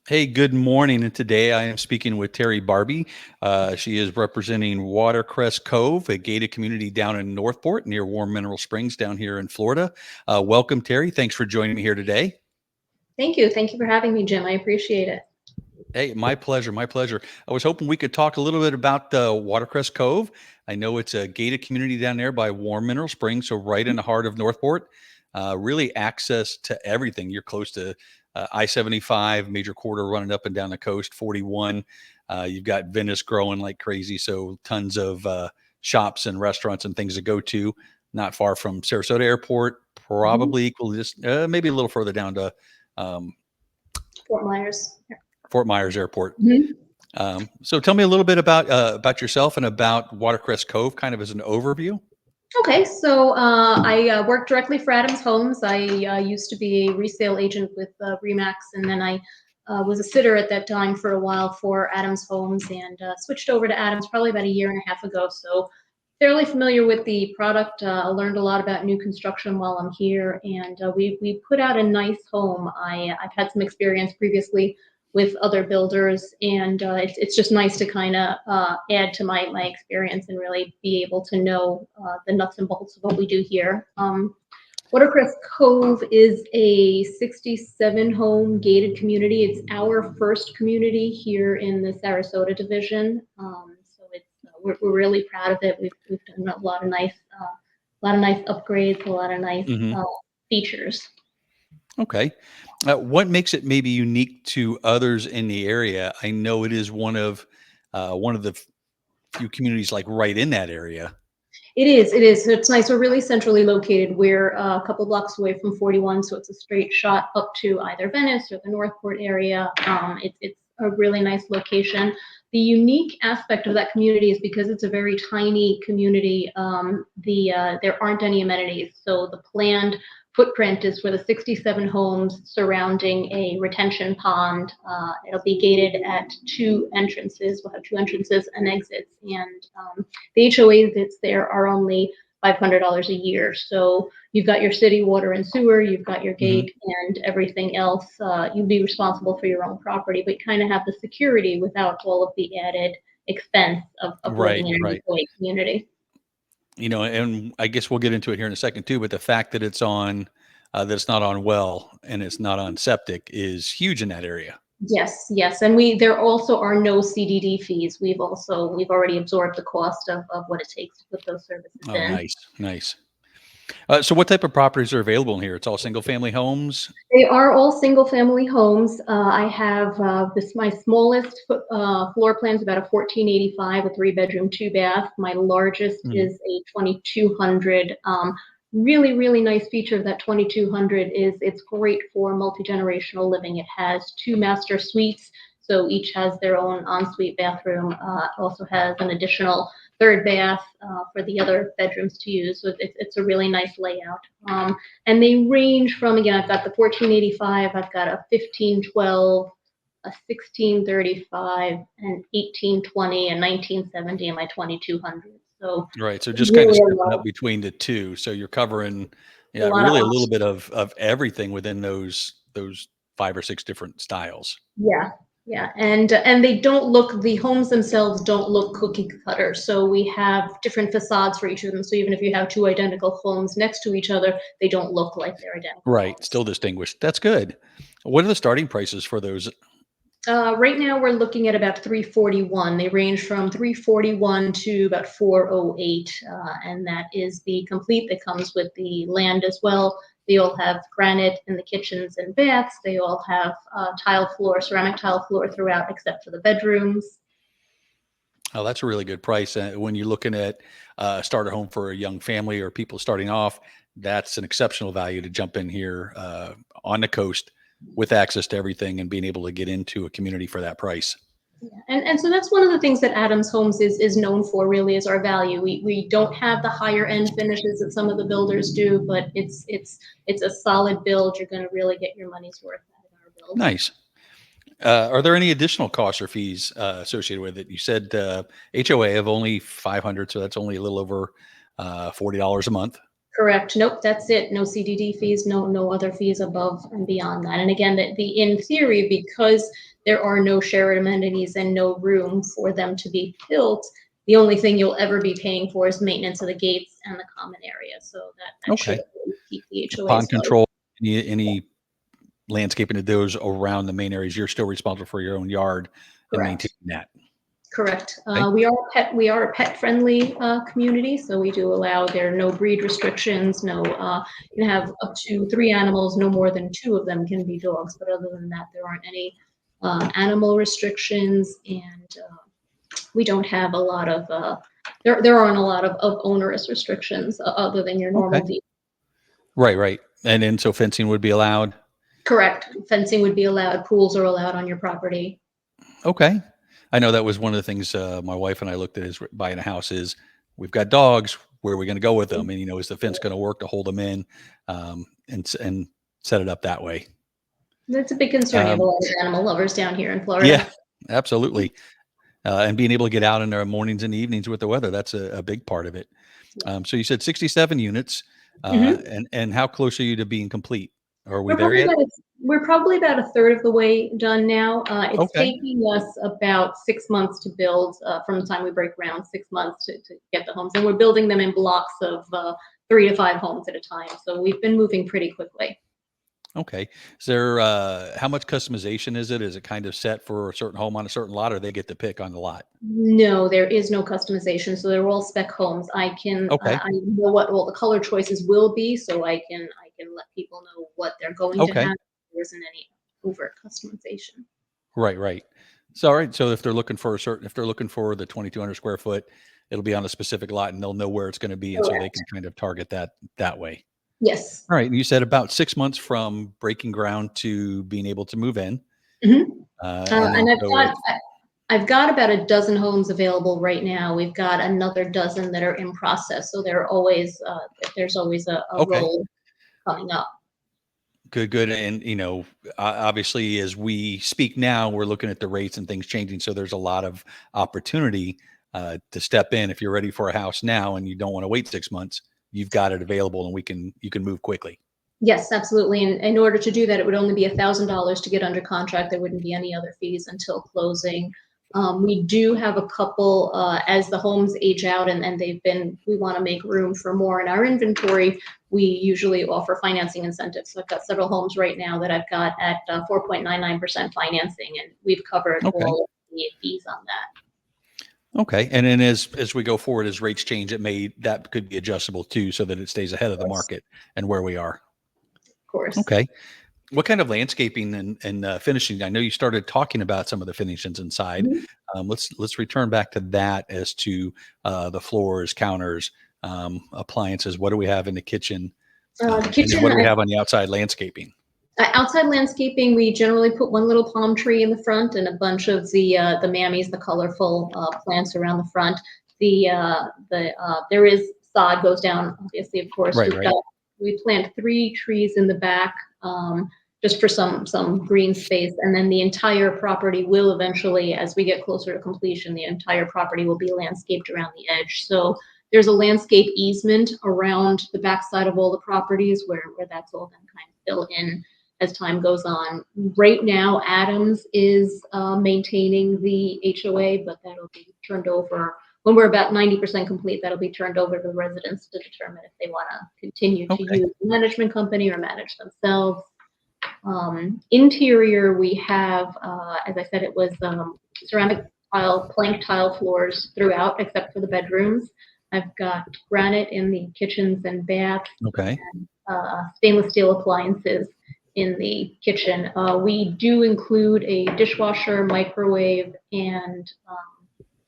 Hey, good morning. And today I am speaking with Teri Barbee. She is representing Watercress Cove, a gated community down in Northport near Warm Mineral Springs down here in Florida. Welcome, Teri. Thanks for joining me here today. Thank you. Thank you for having me, Jim. I appreciate it. Hey, my pleasure. My pleasure. I was hoping we could talk a little bit about Watercress Cove. I know it's a gated community down there by Warm Mineral Springs, so right in the heart of Northport. Really access to everything. You're close to I-75, major corridor running up and down the coast, 41. You've got Venice growing like crazy, so tons of shops and restaurants and things to go to. Not far from Sarasota Airport, Mhm. probably equal just maybe a little further down to um, Fort Myers. Yeah. Fort Myers Airport. Mhm. So tell me a little bit about yourself and about Watercress Cove, kind of as an overview. Okay, so I work directly for Adams Homes. I used to be a resale agent with Remax, and then I was a sitter at that time for a while for Adams Homes, and switched over to Adams probably about a year and a half ago. So fairly familiar with the product. I learned a lot about new construction while I'm here, and we put out a nice home. I've had some experience previously with other builders, and it's just nice to kind of add to my experience and really be able to know the nuts and bolts of what we do here. Watercress Cove is a 67 home gated community. It's our first community here in the Sarasota division. So we're really proud of it. We've done a lot of nice upgrades, a lot of nice Hmm. features. Okay. What makes it maybe unique to others in the area? I know it is one of the few communities like right in that area. It is. It is. So it's nice. We're really centrally located. We're a couple blocks away from 41, so it's a straight shot up to either Venice or the Northport area. It's a really nice location. The unique aspect of that community is because it's a very tiny community. There aren't any amenities, so the planned footprint is for the 67 homes surrounding a retention pond. It'll be gated at two entrances. We'll have two entrances and exits, and the HOAs that's there are only $500 a year. So you've got your city water and sewer, you've got your Hmm. gate, and everything else. You'd be responsible for your own property, but you kind of have the security without all of the added expense of living Right, in an right. HOA community. And I guess we'll get into it here in a second too, but the fact that it's not on well and it's not on septic is huge in that area. Yes, yes, and there also are no CDD fees. We've already absorbed the cost of what it takes to put those services Oh, in. nice, nice. So what type of properties are available in here? It's all single family homes. They are all single-family homes. I have my smallest floor plan is about a 1485, a three-bedroom, two-bath. My largest Mhm. is a 2200. Really nice feature of that 2200 is it's great for multi-generational living. It has two master suites, so each has their own ensuite bathroom. It also has an additional third bath for the other bedrooms to use. So it's a really nice layout. And they range from, again, I've got the 1485, I've got a 1512, a 1635, an 1820, and 1970 in my 2200. So Right, so just kinda really stepping up between the 2, so you're covering, a yeah, lot of really a little options. bit of everything within those 5 or 6 different styles. Yeah, yeah, and they don't look. The homes themselves don't look cookie cutter. So we have different facades for each of them. So even if you have two identical homes next to each other, they don't look like they're identical Right, homes. still distinguished, that's good. What are the starting prices for those? Right now we're looking at about 341. They range from 341 to about 408, and that is the complete that comes with the land as well. They all have granite in the kitchens and baths. They all have tile floor, ceramic tile floor throughout, except for the bedrooms. Oh, that's a really good price, when you're looking at a starter home for a young family or people starting off, that's an exceptional value to jump in here, on the coast with access to everything and being able to get into a community for that price. Yeah. And so that's one of the things that Adams Homes is known for. Really, is our value. We don't have the higher end finishes that some of the builders do, but it's a solid build. You're going to really get your money's worth out of our build. Nice. Are there any additional costs or fees associated with it? You said HOA of only 500, so that's only a little over $40 a month. Correct. Nope, that's it. No CDD fees, no other fees above and beyond that. And again, in theory, because there are no shared amenities and no room for them to be built, the only thing you'll ever be paying for is maintenance of the gates and the common area. So that should Okay. always keep the Pond HOAs low. control, any landscaping of those around the main areas, you're still responsible for your own yard and Correct. maintaining that. Correct. Okay. We are a pet friendly community, so we do allow there are no breed restrictions. No, you can have up to 3 animals. No more than 2 of them can be dogs. But other than that, there aren't any animal restrictions, and we don't have a lot of there aren't a lot of onerous restrictions other than your normal. Okay. Right. And then so fencing would be allowed. Correct. Fencing would be allowed. Pools are allowed on your property. Okay. I know that was one of the things my wife and I looked at as buying a house is we've got dogs. Where are we going to go with them? And, is the fence going to work to hold them in and set it up that way? That's a big concern. You have a lot of animal lovers down here in Florida. Yeah, absolutely. And being able to get out in the mornings and evenings with the weather, that's a big part of it. So you said 67 units. And how close are you to being complete? Are we there yet? We're probably about a third of the way done now. It's Okay. taking us about 6 months to build from the time we break ground, 6 months to get the homes. And we're building them in blocks of 3 to 5 homes at a time. So we've been moving pretty quickly. Okay. Is there, how much customization is it? Is it kind of set for a certain home on a certain lot, or they get to pick on the lot? No, there is no customization. So they're all spec homes. I Okay. know what all the color choices will be, so I can let people know what they're going to Okay. have. There isn't any overt customization. Right. So, all right. So if they're looking for the 2,200 square foot, it'll be on a specific lot and they'll know where it's going to be. And so they Correct. can kind of target that way. Yes. All right. And you said about 6 months from breaking ground to being able to move in. Mhm. And And then so I've got about a dozen homes available right now. We've got another dozen that are in process. So there's always a okay. role coming up. Good. And, obviously, as we speak now, we're looking at the rates and things changing. So there's a lot of opportunity to step in. If you're ready for a house now and you don't want to wait 6 months, you've got it available and you can move quickly. Yes, absolutely. And in order to do that, it would only be $1,000 to get under contract. There wouldn't be any other fees until closing. We do have a couple as the homes age out and we want to make room for more in our inventory. We usually offer financing incentives. So I've got several homes right now that I've got at 4.99% financing, and we've covered Okay. all of the fees on that. Okay. And then as we go forward, as rates change, that could be adjustable too, so that it stays ahead of the market and where we are. Of course. Okay. What kind of landscaping and finishing? I know you started talking about some of the finishings inside. Mhm. Let's return back to that as to the floors, counters, appliances. What do we have in the kitchen? The And then kitchen, what do we have on the outside landscaping? outside landscaping, we generally put one little palm tree in the front and a bunch of the mammies, the colorful plants around the front. There is sod goes down, obviously, of course. Right. We plant 3 trees in the back, just for some green space, and then the entire property will eventually, as we get closer to completion, the entire property will be landscaped around the edge. So there's a landscape easement around the backside of all the properties where that's all been kind of filled in as time goes on. Right now, Adams is maintaining the HOA, but that'll be turned over when we're about 90% complete. That'll be turned over to the residents to determine if they want to continue to Okay. use the management company or manage themselves. Interior, we have, as I said, it was ceramic tile, plank tile floors throughout, except for the bedrooms. I've got granite in the kitchens and baths, Okay. and stainless steel appliances in the kitchen. We do include a dishwasher, microwave, and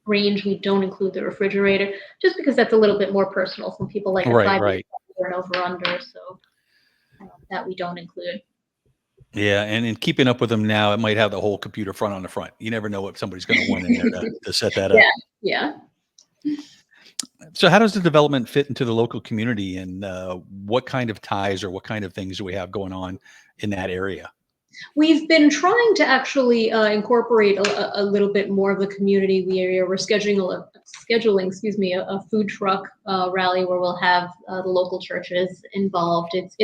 range. We don't include the refrigerator, just because that's a little bit more personal. Some people like a Right. or an over-under, so that we don't include. Yeah, and in keeping up with them now, it might have the whole computer front on the front. You never know what somebody's going to want in there to set that up. Yeah. So, how does the development fit into the local community, and what kind of ties or what kind of things do we have going on in that area? We've been trying to actually incorporate a little bit more of the community. We're scheduling, excuse me, a food truck rally where we'll have the local churches involved. It's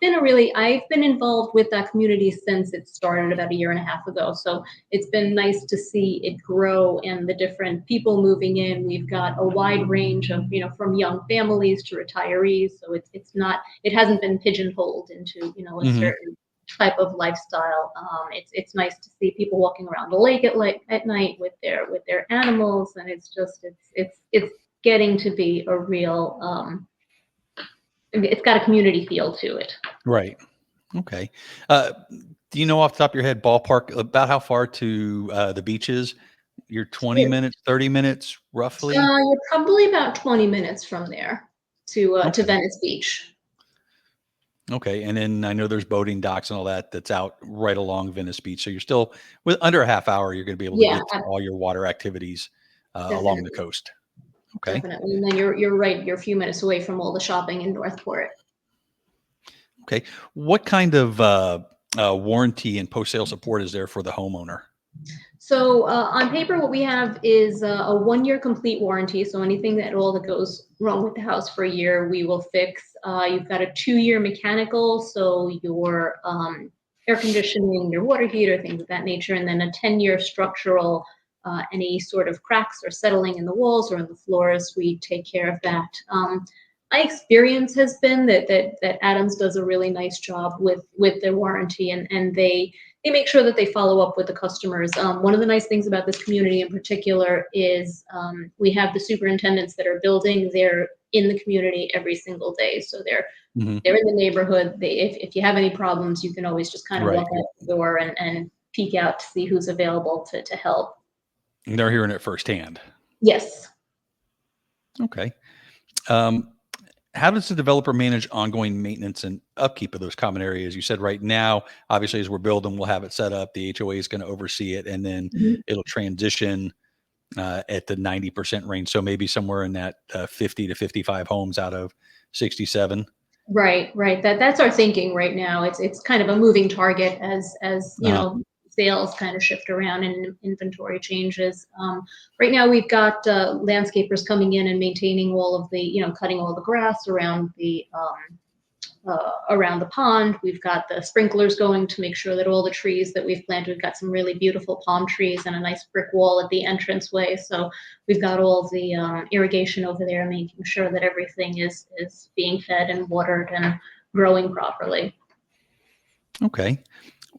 been I've been involved with that community since it started about a year and a half ago. So it's been nice to see it grow and the different people moving in. We've got a wide range of, from young families to retirees. So it hasn't been pigeonholed into, a Hmm. certain type of lifestyle. It's nice to see people walking around the lake at night with their animals, and it's getting to be a real. It's got a community feel to it. Right. Okay. Do you know off the top of your head, ballpark, about how far to the beach is? You're 20 minutes, 30 minutes, roughly? You're probably about 20 minutes from there to Okay. Venice Beach. Okay. And then I know there's boating docks and all that that's out right along Venice Beach. So you're still with under a half hour, you're going to be able to Yeah, get to all your water activities along the definitely, coast. Okay. definitely. And then you're right. You're a few minutes away from all the shopping in Northport. Okay. What kind of warranty and post sale support is there for the homeowner? So on paper, what we have is a 1 year complete warranty. So anything at all that goes wrong with the house for a year, we will fix. You've got a 2 year mechanical, so your air conditioning, your water heater, things of that nature, and then a 10 year structural. Any sort of cracks or settling in the walls or in the floors, we take care of that. My experience has been that Adams does a really nice job with their warranty, and they make sure that they follow up with the customers. One of the nice things about this community in particular is we have the superintendents that are building. They're in the community every single day, so Hmm. they're in the neighborhood. If you have any problems, you can always just kind of Right. walk out the door and peek out to see who's available to help. And they're hearing it firsthand. Yes. Okay. Um, how does the developer manage ongoing maintenance and upkeep of those common areas? You said right now, obviously, as we're building, we'll have it set up. The HOA is going to oversee it, and then Mhm. it'll transition at the 90% range. So maybe somewhere in that 50 to 55 homes out of 67. Right, right. That's our thinking right now. It's kind of a moving target as Uh, sales kind of shift around and inventory changes. Right now we've got landscapers coming in and maintaining all of the cutting all the grass around the pond. We've got the sprinklers going to make sure that all the trees that we've planted, we've got some really beautiful palm trees and a nice brick wall at the entranceway. So we've got all the irrigation over there, making sure that everything is being fed and watered and growing properly. okay.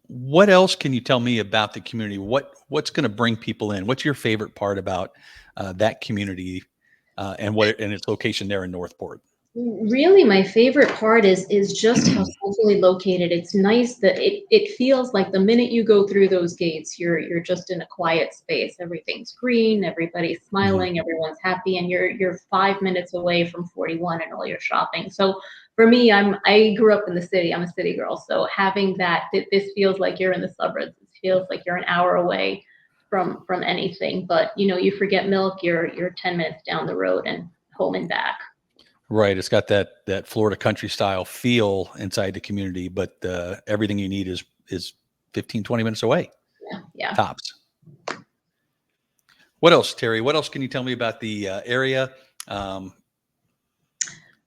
What else can you tell me about the community? What's going to bring people in? What's your favorite part about that community and its location there in Northport? Really, my favorite part is just how centrally located. It's nice that it feels like the minute you go through those gates, you're just in a quiet space. Everything's green, everybody's Mhm. smiling, everyone's happy, and you're 5 minutes away from 41 and all your shopping. So for me, I grew up in the city. I'm a city girl, so having this feels like you're in the suburbs. It feels like you're an hour away from anything. But you forget milk, you're 10 minutes down the road and home and back. Right. It's got that Florida country style feel inside the community, but everything you need is 15, 20 minutes away, Yeah, yeah. tops. What else, Terry? What else can you tell me about the area? Um,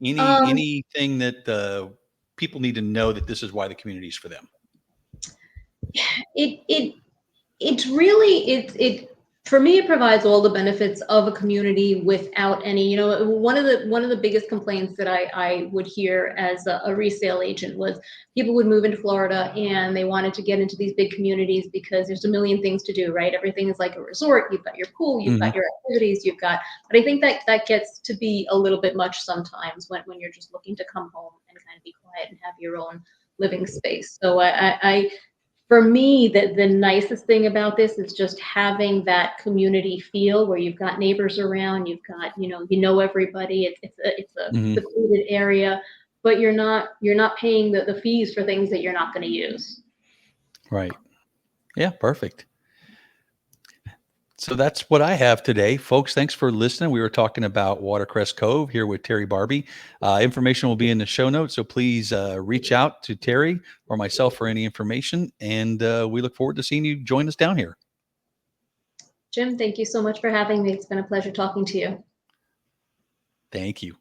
Um, anything that people need to know that this is why the community is for them? it it it's really it for me it provides all the benefits of a community without any. One of the biggest complaints that I would hear as a resale agent was people would move into Florida and they wanted to get into these big communities because there's a million things to do, right? Everything is like a resort. You've got your pool, you've Hmm. got your activities, but I think that gets to be a little bit much sometimes when you're just looking to come home and kind of be quiet and have your own living space. So I for me, the nicest thing about this is just having that community feel where you've got neighbors around, you've got, everybody. It's a Hmm. secluded area, but you're not paying the fees for things that you're not going to use. Right. Yeah. Perfect. So that's what I have today, folks. Thanks for listening. We were talking about Watercress Cove here with Teri Barbee. Information will be in the show notes, so please reach out to Teri or myself for any information. And we look forward to seeing you join us down here. Jim, thank you so much for having me. It's been a pleasure talking to you. Thank you.